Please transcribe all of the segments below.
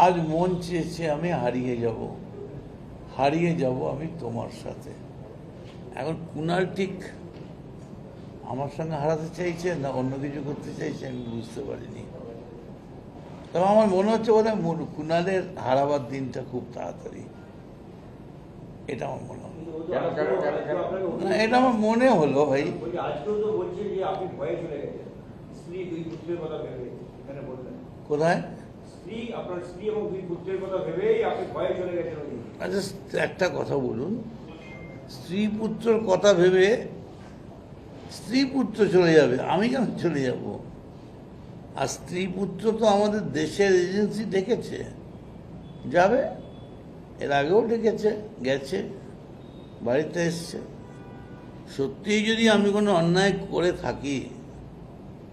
আজ মন চেয়েছে আমি হারিয়ে যাব আমি তোমার সাথে। এখন কুণাল ঠিক আমার সঙ্গে হারাতে চাইছে না অন্য কিছু করতে চাইছে আমি বুঝতে পারিনি। তবে আমার মনে হচ্ছে বোধহয় কুণালের হারাবার দিনটা খুব তাড়াতাড়ি, এটা আমার মনে হলো। না, এটা আমার মনে হলো ভাই। কোথায়? আচ্ছা, একটা কথা বলুন, স্ত্রী পুত্রর কথা ভেবে স্ত্রী পুত্র চলে যাবে, আমি কেন চলে যাব? আর স্ত্রী পুত্র তো আমাদের দেশের এজেন্সি ডেকেছে, যাবে, এর আগেও ডেকেছে, গেছে, বাড়িতে এসছে। সত্যিই যদি আমি কোনো অন্যায় করে থাকি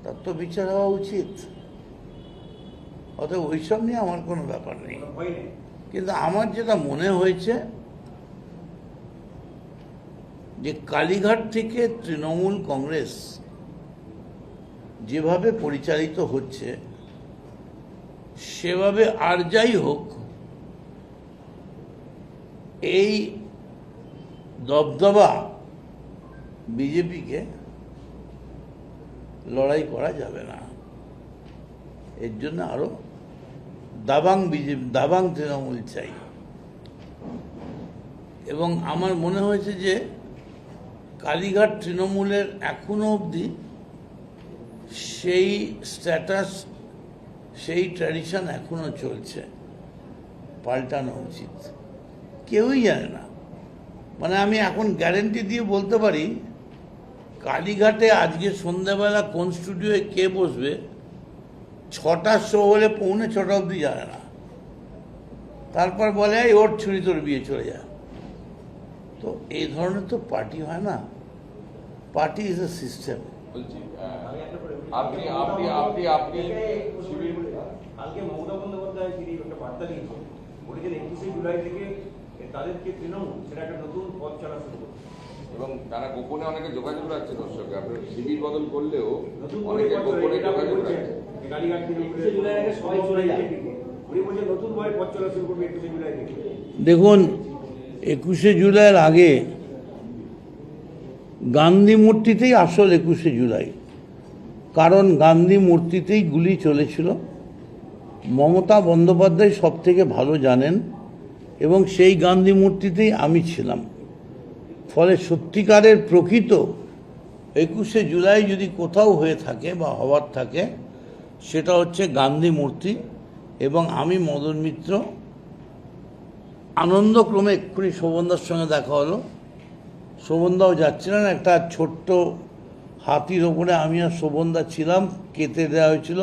তার তো বিচার হওয়া উচিত। অতএব ওইসব নিয়ে আমার কোনো ব্যাপার নেই। কিন্তু আমার যেটা মনে হয়েছে যে কালীঘাট থেকে তৃণমূল কংগ্রেস যেভাবে পরিচালিত হচ্ছে সেভাবে আর যাই হোক এই দবদবা বিজেপিকে লড়াই করা যাবে না। এর জন্য আরো দাবাং তৃণমূল চাই। এবং আমার মনে হয়েছে যে কালীঘাট তৃণমূলের এখনো অবধি সেই স্ট্যাটাস, সেই ট্র্যাডিশন এখনো চলছে, পাল্টানো উচিত। কেউই জানে না, মানে আমি এখন গ্যারেন্টি দিয়ে বলতে পারি কালীঘাটে আজকে সন্ধ্যাবেলা কোন স্টুডিওয়ে কে বসবে 6টার শো হলে 6:45 অবধি জানে না। তারপর বলে ওর ছুরি তোর বিয়ে চলে যায়। তো এই ধরনের তো পার্টি হয় না, পার্টি ইজ এ সিস্টেম। কালকে মমতা বন্দ্যোপাধ্যায় তিনি একটা বার্তা দিয়েছেন, বলেছেন 21শে জুলাই থেকে তাদেরকে তৃণমূল সেটা একটা নতুন পথ চলা শুরু করবে এবং তারা গোপনে অনেকে যোগাযোগ রাখছে। দর্শকরা আপনার শিবির বদল করলেও অনেকে গোপনে যোগাযোগ রাখছে। কালীঘাট থেকে 21শে জুলাই আগে সবাই চলে যায়, উনি বলছেন নতুন ভাবে পথ চলা শুরু করবে 21শে জুলাই থেকে। দেখুন, 21শে জুলাইয়ের আগে গান্ধী মূর্তিতেই আসল 21শে জুলাই, কারণ গান্ধী মূর্তিতেই গুলি চলেছিল। মমতা বন্দ্যোপাধ্যায় সব থেকে ভালো জানেন এবং সেই গান্ধী মূর্তিতেই আমি ছিলাম। ফলে সত্যিকারের প্রকৃত 21শে জুলাই যদি কোথাও হয়ে থাকে বা হওয়ার থাকে সেটা হচ্ছে গান্ধী মূর্তি। এবং আমি মদন মিত্র আনন্দক্রমে এক্ষুনি শোভনদার সঙ্গে দেখা হলো, শোভনদাও যাচ্ছিলেন, একটা ছোট্ট হাতির ওপরে আমি আর শোভনদা ছিলাম, কেটে দেওয়া হয়েছিল।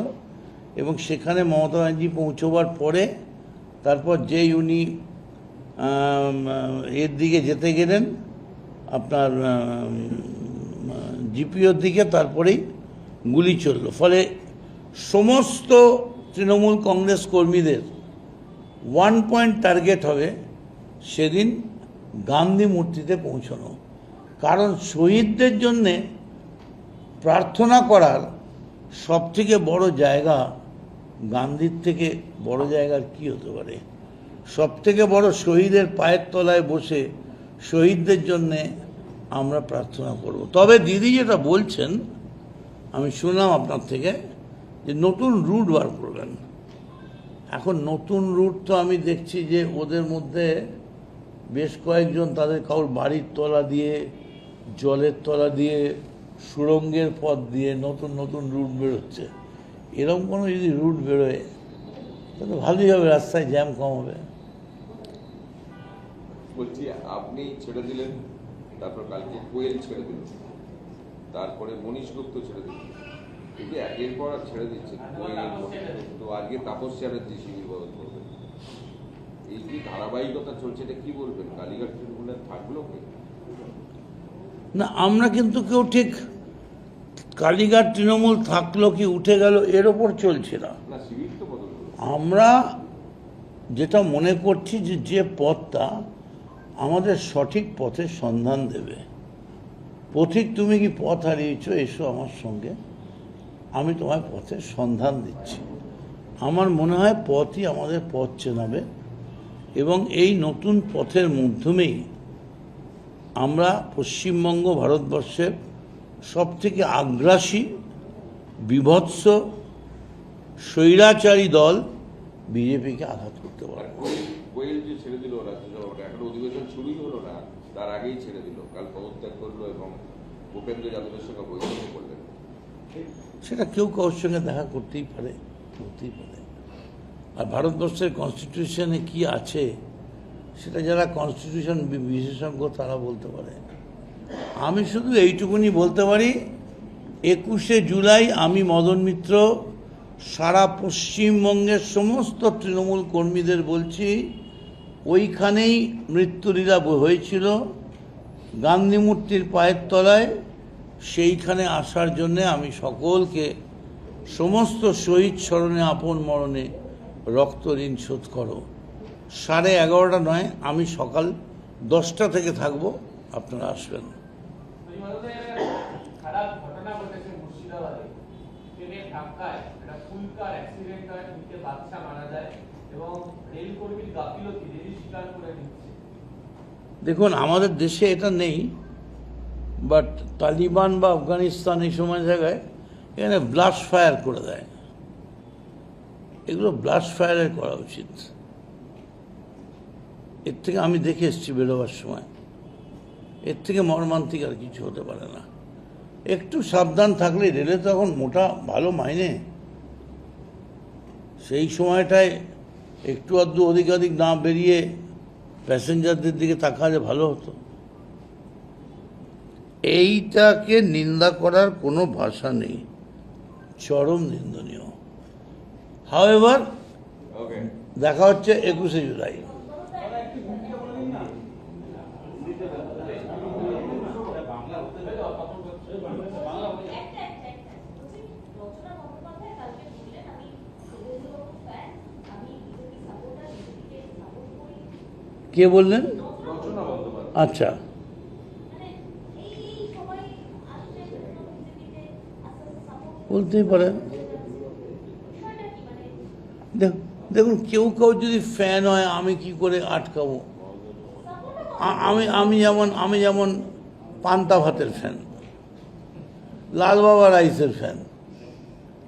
এবং সেখানে মমতা ব্যানার্জি পৌঁছবার পরে তারপর যেই উনি এর দিকে যেতে গেলেন আপনার জিপিওর দিকে, তারপরেই গুলি চলল। ফলে সমস্ত তৃণমূল কংগ্রেস কর্মীদের 1 পয়েন্ট টার্গেট হবে সেদিন গান্ধী মূর্তিতে পৌঁছানো। কারণ শহীদদের জন্যে প্রার্থনা করার সবথেকে বড় জায়গা, গান্ধীর থেকে বড় জায়গার কি হতে পারে? সবথেকে বড় শহীদের পায়ের তলায় বসে শহীদদের জন্যে আমরা প্রার্থনা করব। তবে দিদি যেটা বলছেন আমি শুনলাম আপনার থেকে, যে নতুন রুট বার করবেন। এখন নতুন রুট তো আমি দেখছি যে ওদের মধ্যে বেশ কয়েকজন তাদের কারোর বাড়ির তলা দিয়ে, জলের তলা দিয়ে, সুড়ঙ্গের পথ দিয়ে নতুন নতুন রুট বেরোচ্ছে। এরকম কোনো যদি রুট বেরোয় তাহলে ভালোই হবে, রাস্তায় জ্যাম কম হবে। বলছি আপনি ছেড়ে দিলেন, তারপর কালকে কোয়েল ছেড়ে দিলেন, তারপরে মনীশ গুপ্ত ছেড়ে দিলেন, কিন্তু একের পর আর ছেড়ে দিচ্ছে। তো আজকে তাপস চ্যাটার্জি শিবির বদল করবেন, এই যে ধারাবাহিকতা চলছে এটা কি বলবেন? কালীঘাট তৃণমূলে থাকলো কি না? আমরা কিন্তু কেউ ঠিক কালীঘাট তৃণমূল থাকলো কি উঠে গেল এর ওপর চলছে না। শিবির তো বদল। আমরা যেটা মনে করছি যে পথটা আমাদের সঠিক পথের সন্ধান দেবে। পথিক তুমি কি পথ হারিয়েছো, এসো আমার সঙ্গে, আমি তোমায় পথের সন্ধান দিচ্ছি। আমার মনে হয় পথই আমাদের পথ চেনাবে এবং এই নতুন পথের মাধ্যমেই আমরা পশ্চিমবঙ্গ ভারতবর্ষের সবথেকে আগ্রাসী বিভৎস স্বৈরাচারী দল বিজেপিকে আঘাত করতে আর পারব। কোয়েল যে ছেড়ে দিল রাজ্যসভাটা, এখন অধিবেশন শুরুই হলো না, তার আগেই ছেড়ে দিল, কাল পদত্যাগ করলো এবং ভূপেন্দ্র যাদবের সঙ্গে বৈঠক করলেন। সেটা কেউ কারোর সঙ্গে দেখা করতেই পারে, করতেই পারে। আর ভারতবর্ষের কনস্টিটিউশনে কি আছে সেটা যারা কনস্টিটিউশন বিশেষজ্ঞ তারা বলতে পারে। আমি শুধু এইটুকুনি বলতে পারি, 21শে জুলাই আমি মদন মিত্র সারা পশ্চিমবঙ্গের সমস্ত তৃণমূল কর্মীদের বলছি, ওইখানেই মৃত্যুলীলা হয়েছিল গান্ধী মূর্তির পায়ের তলায়। সেইখানে আসার জন্যে আমি সকলকে সমস্ত শহীদ স্মরণে আপন মরণে রক্ত ঋণ শোধ করো। 11:30 নয়, আমি সকাল 10টা থেকে থাকবো, আপনারা আসবেন। খারাপ ঘটনা ঘটেছে মুর্শিদাবাদে, ট্রেনের ধাক্কায় একটা ফুল কার অ্যাক্সিডেন্ট হয়, 3টে বাচ্চা মারা যায় এবং রেল কর্মীর গাফিলতি রেলই স্বীকার করে নিচ্ছে। দেখুন, আমাদের দেশে এটা নেই, বাট তালিবান বা আফগানিস্তান এই সময় জায়গায় এখানে ব্লাস্ট ফায়ার করে দেয়। এগুলো ব্লাস্ট ফায়ারের করা উচিত। এর থেকে আমি দেখে এসেছি বেরোবার সময়, এর থেকে মর্মান্তিক আর কিছু হতে পারে না। একটু সাবধান থাকলে, রেলে তো এখন মোটা ভালো মাইনে, সেই সময়টায় একটু আধটু অধিকাধিক না বেরিয়ে প্যাসেঞ্জারদের দিকে তাকালে ভালো হতো। এইটাকে নিন্দা করার কোনো ভাষা নেই, চরম নিন্দনীয়। হাওয়েভার ওকে, দেখা হচ্ছে 21শে জুলাই। কে বললেন? রচনা বন্দ্যোপাধ্যায়। আচ্ছা, বলতেই পারেন। দেখুন, কেউ কেউ যদি ফ্যান হয়, আমি কি করে আটকাবো? আমি যেমন পান্তা ভাতের ফ্যান, লাল বাবা রাইসের ফ্যান,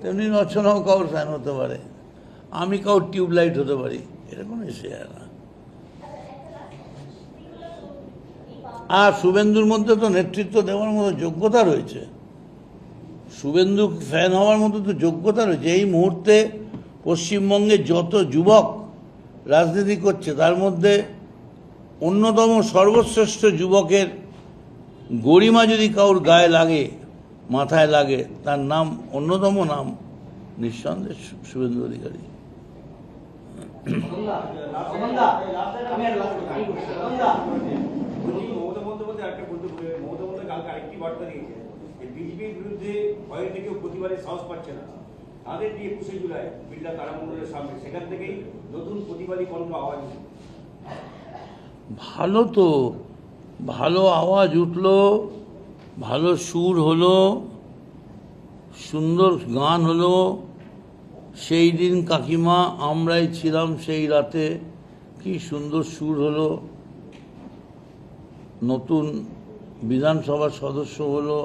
তেমনি রচনাও কারোর ফ্যান হতে পারে, আমি কারোর টিউবলাইট হতে পারি, এটা কোনো এসে যায় না। আর শুভেন্দুর মধ্যে তো নেতৃত্ব দেওয়ার মতো যোগ্যতা রয়েছে, শুভেন্দু ফ্যান হওয়ার মতো তো যোগ্যতা রয়েছে। এই মুহূর্তে পশ্চিমবঙ্গে যত যুবক রাজনীতি করছে, তার মধ্যে অন্যতম সর্বশ্রেষ্ঠ যুবকের গরিমা যদি কারোর গায়ে লাগে, মাথায় লাগে, তার নাম, অন্যতম নাম নিঃসন্দেহে শুভেন্দু অধিকারী। মমতা বন্দ্যোপাধ্যায় আরেকটা বলতে মমতা বন্দ্যোপাধ্যায় কালকে আরেকটি বার্তা দিয়েছে যে বিজেপির বিরুদ্ধে ভয় থেকেও প্রতিবারের সাহস পাচ্ছে না। তাদের যে 21শে জুলাই বিড়লা তারামণ্ডলের সামনে, সেখান থেকেই নতুন প্রতিবাদী কণ্ঠ আওয়াজ উঠছে। ভালো তো, ভালো আওয়াজ উঠলো, ভালো সুর হলো, সুন্দর গান হলো। সেই দিন কাকিমা আমরাই ছিলাম সেই রাতে, কি সুন্দর সুর হলো। নতুন বিধানসভার সদস্য হলো,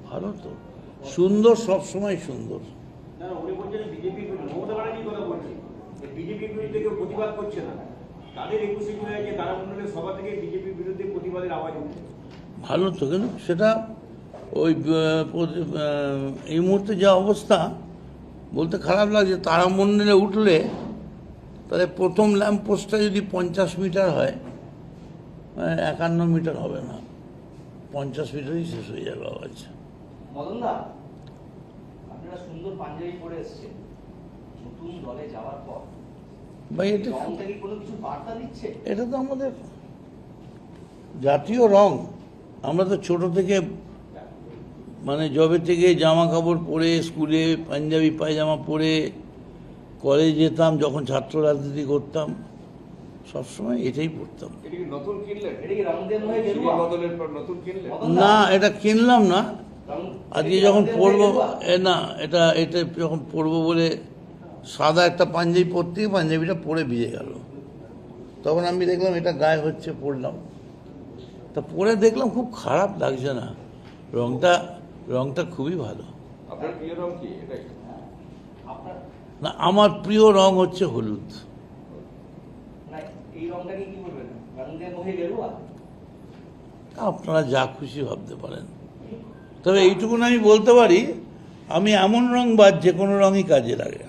ভালো তো, সুন্দর, সবসময় সুন্দর। না, উনি বলছেন বিজেপির মমতা ব্যানার্জির কথা বলছি, বিজেপির বিরুদ্ধে কেউ প্রতিবাদ করছে না। তাদের 21শে জুলাই যে তারামণ্ডলের সভা থেকে বিজেপির বিরুদ্ধে প্রতিবাদের আওয়াজ উঠছে। ভালো তো, কিন্তু সেটা ওই এই মুহূর্তে যা অবস্থা, বলতে খারাপ লাগছে। তারামণ্ডলে উঠলে তাহলে প্রথম ল্যাম্প পোস্টটা যদি 50 মিটার হয়, 51 মিটার হবে না, 50 মিটারই শেষ হয়ে যাবে আওয়াজ। মদনদা, আপনারা সুন্দর পাঞ্জাবি পরে এসেছেন নতুন দলে যাওয়ার পর, ভাই এটা রংটা কি কোনো কিছু বার্তা দিচ্ছে? এটা তো আমাদের জাতীয় রং। আমরা তো ছোট থেকে, মানে জবে থেকে জামা কাপড় পরে, স্কুলে পাঞ্জাবি পায়জামা পরে কলেজ যেতাম, যখন ছাত্র রাজনীতি করতাম, সবসময় এটাই পড়তাম। এটা কি নতুন কিনলেন? এটা কি রংদের হয়ে সিঁড়ি গেরুয়া? বদলের পর নতুন কিনলেন? না, এটা কিনলাম না, রং- আজকে এটা কি যখন রংদের হয়ে পরবো, গেরুয়া? না, এটা যখন পরবো বলে সাদা একটা পাঞ্জাবি পরতে গিয়ে পাঞ্জাবিটা পরে ভিজে গেল। তখন আমি দেখলাম এটা গায়ে হচ্ছে, পরলাম। তা পরে দেখলাম খুব খারাপ লাগছে না, রংটা খুবই ভালো। আপনার প্রিয় রং কি এটাই? আপনার না, আমার প্রিয় রং হচ্ছে হলুদ। না, এই রংটাকে কি বলবেন, রঙের মুখে গেরুয়া? আপনারা যা খুশি ভাবতে পারেন, তবে এইটুকুন আমি বলতে পারি, আমি এমন রং বাদ যে কোনো রঙই কাজে লাগে।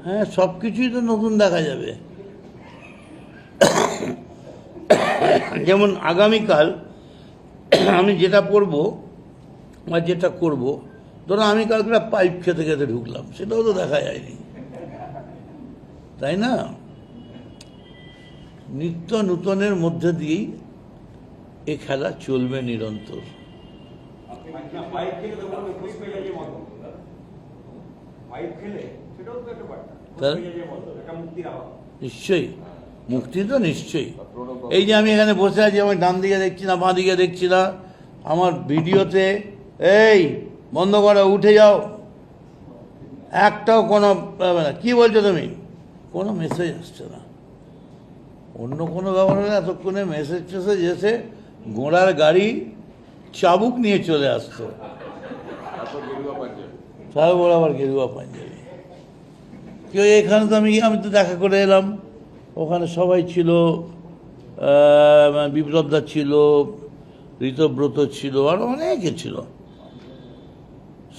হ্যাঁ, সব কিছুই তো নতুন দেখা যাবে। যেমন আগামীকাল আমি যেটা পরবো বা যেটা করব, ধরো আমি কালকে একটা পাইপ খেতে খেতে ঢুকলাম, সেটাও তো দেখা যায়নি, তাই না? নিত্য নূতনের মধ্যে দিয়েই এ খেলা চলবে নিরন্তর। পাইপ খেলে তো কোনো ফুস মেজাজের মতো, পাইপ খেলে সেটাও তো একটা বার্তা, ফুস মেজাজের মতো, একটা মুক্তির আওয়াজ। নিশ্চয়ই, মুক্তি তো নিশ্চয়ই। এই যে আমি এখানে বসে আছি, আমি ডান দিকে দেখছি না, বাঁ দিকে দেখছি না, আমার ভিডিওতে এই বন্ধ করো, উঠে যাও, একটাও কোনো কি বলছো তুমি, কোনো মেসেজ আসছে না। অন্য কোনো ব্যাপার হলে এতক্ষণে মেসেজ টেসেজ এসে ঘোড়ার গাড়ি চাবুক নিয়ে চলে আসতো। তারপর গেরুয়া পাঞ্জাবি। তারপর আবার গেরুয়া পাঞ্জাবি। কেউ এখানে তো আমি তো দেখা করে এলাম, ওখানে সবাই ছিল, বিপ্লবদা ছিল, ঋতব্রত ছিল, আর অনেকে ছিল,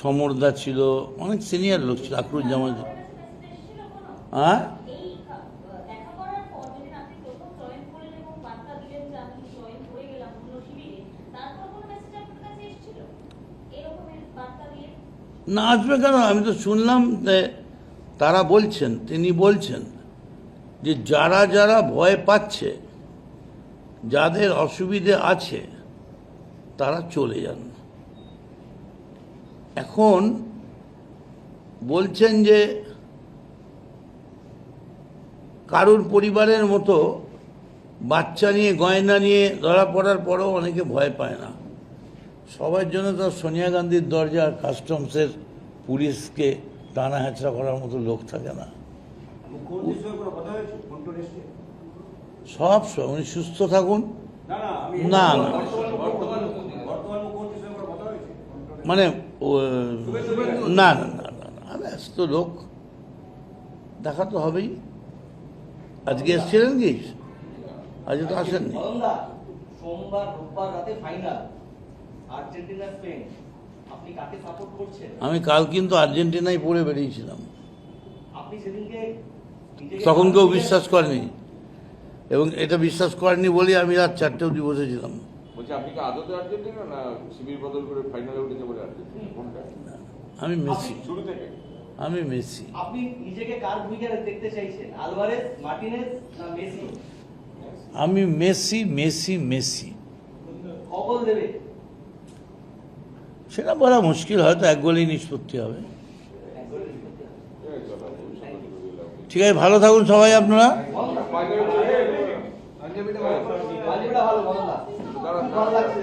সমরদা ছিল, অনেক সিনিয়র লোক ছিল, আকরুজ্জামান। হ্যাঁ, না আসবে কেন? আমি তো শুনলাম যে তারা বলছেন, তিনি বলছেন যে যারা যারা ভয় পাচ্ছে, যাদের অসুবিধে আছে, তারা চলে যান। এখন বলছেন যে কারুর পরিবারের মতো বাচ্চা নিয়ে, গয়না নিয়ে ধরা পড়ার পরেও অনেকে ভয় পায় না। সবার জন্য তো সোনিয়া গান্ধীর দরজা আর কাস্টমসের পুলিশকে টানা হেঁচড়া করার মতো লোক থাকে না। মুখ্যমন্ত্রীর সঙ্গে কোনো কথা হয়েছে, ফোন টোন এসছে? সব উনি সুস্থ থাকুন। না না, আমি না, না। বর্তমান মুখ্যমন্ত্রীর সঙ্গে কোনো কথা হয়েছে? মানে না না না না না, ব্যস্ত লোক, দেখা তো হবেই। আজকে এসেছিলেন কি? আজকে তো আসেননি। মদনদা, সোমবার রোববার রাতে ফাইনাল, আর্জেন্টিনা স্পেন, আপনি কাকে সাপোর্ট করছেন? আমি কাল কিন্তু আর্জেন্টিনায় পড়ে বেরিয়েছিলাম, আপনি সেদিনকে নিজেকে তখন কেউ বিশ্বাস করেনি, এবং এটা বিশ্বাস করেনি বলেই আমি রাত 4টে অবধি বসেছিলাম। বলছি আপনি কি আদতে আর্জেন্টিনা না শিবির বদল করে ফাইনালে উঠেছে বলে আর্জেন্টিনা? কোনটা? আমি মেসি, শুরু থেকে আমি মেসি। আপনি নিজেকে কার ভূমিকায় দেখতে চাইছেন, আলভারেজ, মার্টিনেজ না মেসি? আমি মেসি, মেসি, মেসি। কগল দেবে? সেটা বলা মুশকিল, হয়তো এক গোলেই নিষ্পত্তি হবে। ঠিক আছে, ভালো থাকুন সবাই আপনারা। পাঞ্জাবিটা ভালো, মদনদা, ভালো লাগছে।